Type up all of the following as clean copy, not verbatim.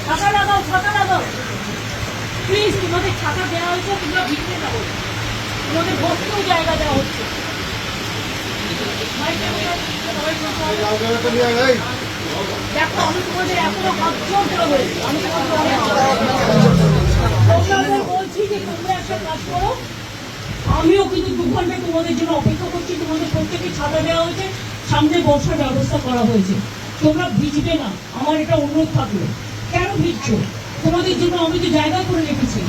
ছাতা লাগাও, ছাতা লাগাও প্লিজ। তোমাদের ছাতা দেওয়া হয়েছে, তোমরা ভিতরে যাবো, তোমাদের বসতেও জায়গা দেওয়া হচ্ছে। দেখো আমি তোমাদের এখনো হাত জোর করে বলছি, আমি তোমাদের বলছি যে তোমরা একটা কাজ করো। আমিও কিন্তু 2 ঘন্টা তোমাদের জন্য অপেক্ষা করছি। তোমাদের প্রত্যেকে ছাতা দেওয়া হয়েছে, সামনে বর্ষার ব্যবস্থা করা হয়েছে। তোমরা ভিজবে না, আমার এটা অনুরোধ থাকলো। কেন ভিজছো? তোমাদের জন্য আমি তো জায়গা করে রেখেছি।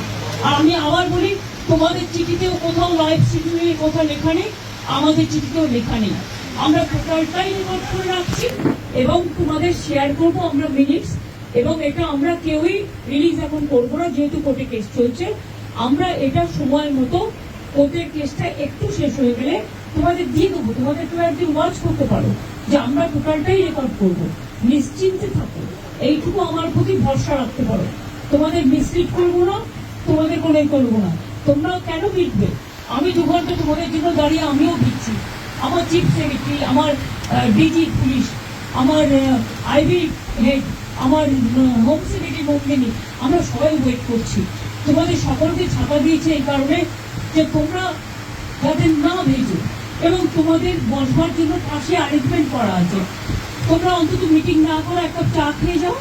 আর আমি আবার বলি, তোমাদের চিঠিতেও কোথাও লাইভ স্ট্রিমিংয়ের কথা লেখা নেই, আমাদের চিঠিতেও লেখা নেই। আমরা টোটালটাই রেকর্ড করে রাখছি এবং তোমাদের শেয়ার করবো আমরা মিনিটস। এবং এটা আমরা কেউই রিলিজ এখন করবো না, যেহেতু কোর্টে কেস চলছে। আমরা এটা সময় মতো কোর্টের কেসটা একটু শেষ হয়ে গেলে তোমাদের দিয়ে দেবো। তোমাদের কেউ একদিন ওয়াচ করতে পারো যে আমরা টোটালটাই রেকর্ড করবো। নিশ্চিন্তে থাকো, এইটুকু আমার প্রতি ভরসা রাখতে পারো। তোমাদের মিসলিড করবো না, তোমাদের কোনো করবো না। তোমরাও কেন ভিড়বে? আমি 2 ঘন্টা তোমাদের জন্য দাঁড়িয়ে আমিও ভিড়ছি। আমার চিফ সেক্রেটারি, আমার ডিজি পুলিশ, আমার আইবি হেড, আমার হোম সেক্রেটারি মন্দিনী, আমরা সবাই ওয়েট করছি। তোমাদের সকলকে ছাপা দিয়েছে এই কারণে যে তোমরা যাতে না ভেজো, এবং তোমাদের বসবার জন্য পাশে অ্যারেঞ্জমেন্ট করা আছে। তোমরা অন্তত মিটিং না করে একটা চা খেয়ে যাও।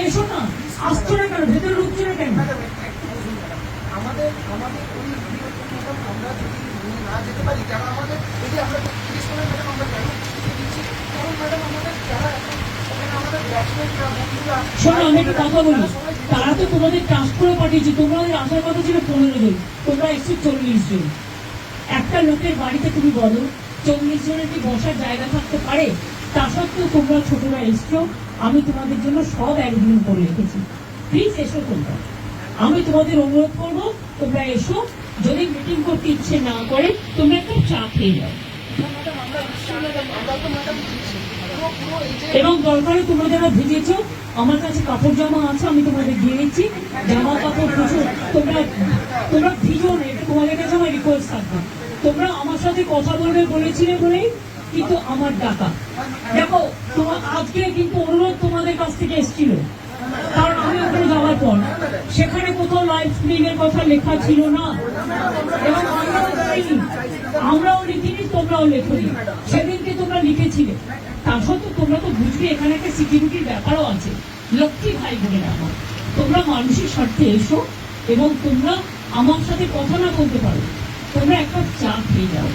এসো না, আসছো না কেন? ভেতরে ঢুকছো না কেন? আমাদের আমাদের ওই আমরা যদি না যেতে পারি, কেন আমাদের যদি আমরা জিজ্ঞেস করে ম্যাডাম আমরা কেন দিচ্ছি, কারণ ম্যাডাম আমাদের যারা এখন আমাদের ব্যাটসম্যানরা বন্ধুরা। শোনো, আমি একটা কথা বলি, তারা তো তোমাদের ট্রাস্ট করে পাঠিয়েছে। তোমাদের আসার কথা ছিল 15 জন, তোমরা এসছো 40 জন। একটা লোকের বাড়িতে তুমি বলো 40 জনের কি বসার জায়গা থাকতে পারে? তা সত্ত্বেও তোমরা ছোটরা এসছো। আমি তোমাদের জন্য সব অ্যারেঞ্জমেন্ট করে রেখেছি। প্লিজ এসো তোমরা। আমি তোমাদের অনুরোধ করবো, তোমরা এসো। যদি মিটিং করতে ইচ্ছে না করে, তোমরা একটু চা খেয়ে যাও। এবং দরকারে তোমরা যারা ভিজেছো, আমার কাছে কাপড় জামা আছে, আমি তোমাদের দিয়ে দিচ্ছি। জামা কাপড় প্রচুর, তোমরা ভিজো না, এটা তোমাদের কাছে আমার রিকোয়েস্ট থাকবে। তোমরা আমার সাথে কথা বলবে বলেছিলে বলেই কিন্তু আমার ডাকা। দেখো তোমার আজকে কিন্তু অনুরোধ তোমাদের কাছ থেকে এসেছিল, কারণ আমি ওখানে যাওয়ার পর সেখানে কোথাও লাইভ স্ট্রিমিং এর কথা লেখা ছিল না, এবং আমরাও লিখিনি, তোমরাও লেখনি। সেদিনকে তোমরা লিখেছিলে। তা সত্ত্বেও তোমরা তো বুঝবে এখানে একটা সিকিউরিটির ব্যাপারও আছে। লক্ষ্মী ভাই বোনের আমার, তোমরা মানুষের স্বার্থে এসো, এবং তোমরা আমার সাথে কথা না বলতে পারো, তোমরা একটা চা খেয়ে যাও।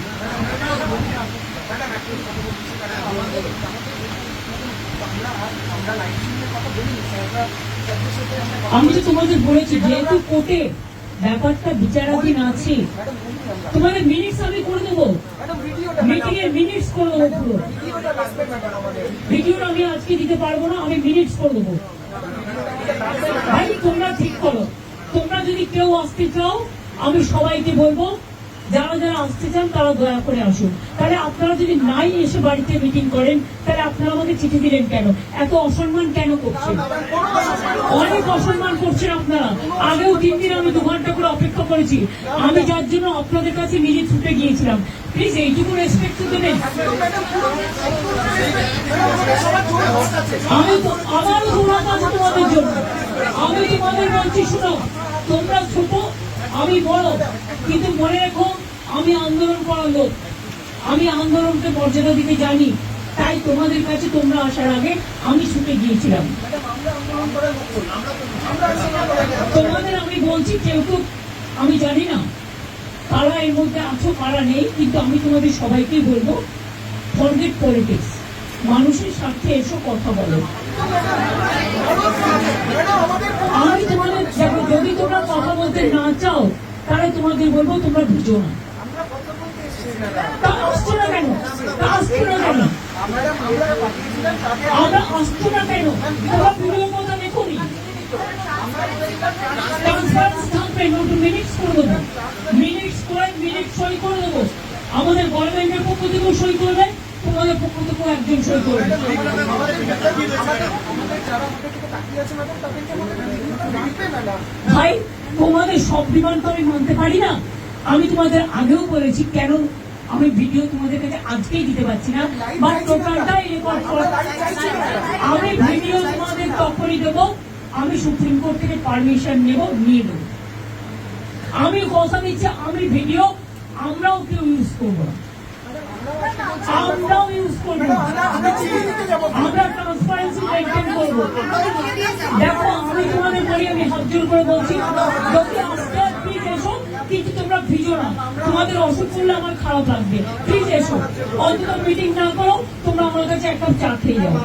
আমি তো তোমাদের বলেছি, যেহেতু কোর্টে ব্যাপারটা বিচারাধীন আছে, তোমাদের মিনিটস আমি করে দেবো, মিটিং এর মিনিটস করে দেবো। পুরো ভিডিওটা আমি আজকে দিতে পারবো না, আমি মিনিটস করে দেবো। ভাই তোমরা ঠিক করো, তোমরা যদি কেউ আসতে চাও, আমি সবাইকে বলবো যারা যারা আসতে চান তারা দয়া করে আসুন। তাহলে আপনারা যদি নাই এসে বাড়িতে মিটিং করেন, তাহলে আপনারা আমাকে চিঠি দিলেন কেন? এত অসম্মান কেন করছেন? অনেক অসম্মান করছেন আপনারা। আগেও 3 দিন আমি 2 ঘন্টা করে অপেক্ষা করেছি, আমি যার জন্য আপনাদের কাছে নিজে ছুটে গিয়েছিলাম। প্লিজ এইটুকু রেসপেক্ট তো দেবেন। আমি তো আমারও দৌড়াতে আছে তোমাদের জন্য। আমি তোমাদের বলছি, শুনো, তোমরা ছোট, আমি বড়, কিন্তু মনে রেখো আমি আন্দোলন করার লোক। আমি আন্দোলনকে মর্যাদা দিতে জানি, তাই তোমাদের কাছে তোমরা আসার আগে আমি ছুটে গিয়েছিলাম। তোমাদের আমি বলছি, কেউ কেউ আমি জানি না কারা এর মধ্যে আছো কারা নেই, কিন্তু আমি তোমাদের সবাইকেই বলবো, ফরগেট পলিটিক্স, মানুষের স্বার্থে এসো, কথা বলো। আমি তোমাদের যদি তোমরা কথা বলতে না চাও, তাহলে তোমাদের বলবো তোমরা বুঝো না। তা আসছো না কেন? তা আসছো না কেন? আমরা আসছো না কেন? তোমরা ভিডিও কথা দেখোনি। ট্রান্সপারেন্সি থাকবে, নতুন মিনিটস করে দেবো, মিনিটস করে মিনিট সই করে দেবো। আমাদের গভর্নমেন্টের পক্ষ থেকেও সই করবে, তোমাদের পক্ষ থেকেও একজন সই করবে। ভাই তোমাদের সব ডিমান্ড তো আমি মানতে পারি না, আমি তোমাদের আগেও বলেছি কেন আমি ভিডিও তোমাদের কাছে আজকেই দিতে পারছি না, বাট টোটালটাই রেকর্ড করে আমি ভিডিও তোমাদের তখনই দেবো আমি সুপ্রিম কোর্ট থেকে পারমিশন নিয়ে দেবো। আমি কথা দিচ্ছি আমি ভিডিও আমরাও কেউ ইউজ করবো না, আমরাও ইউজ করবো না, আমরা ট্রান্সপারেন্সি মেনটেন করবো। দেখো আমি তোমাদের বলি, আমি হাত জোর করে বলছি যদি আসতে প্লিজ এসো, কিন্তু তোমরা ভিজো না, তোমাদের অসুখ করলে আমার খারাপ লাগবে, প্লিজ এসো, অন্তত মিটিং না করো, তোমরা আমার কাছে এক কাপ চা খেয়ে যাও।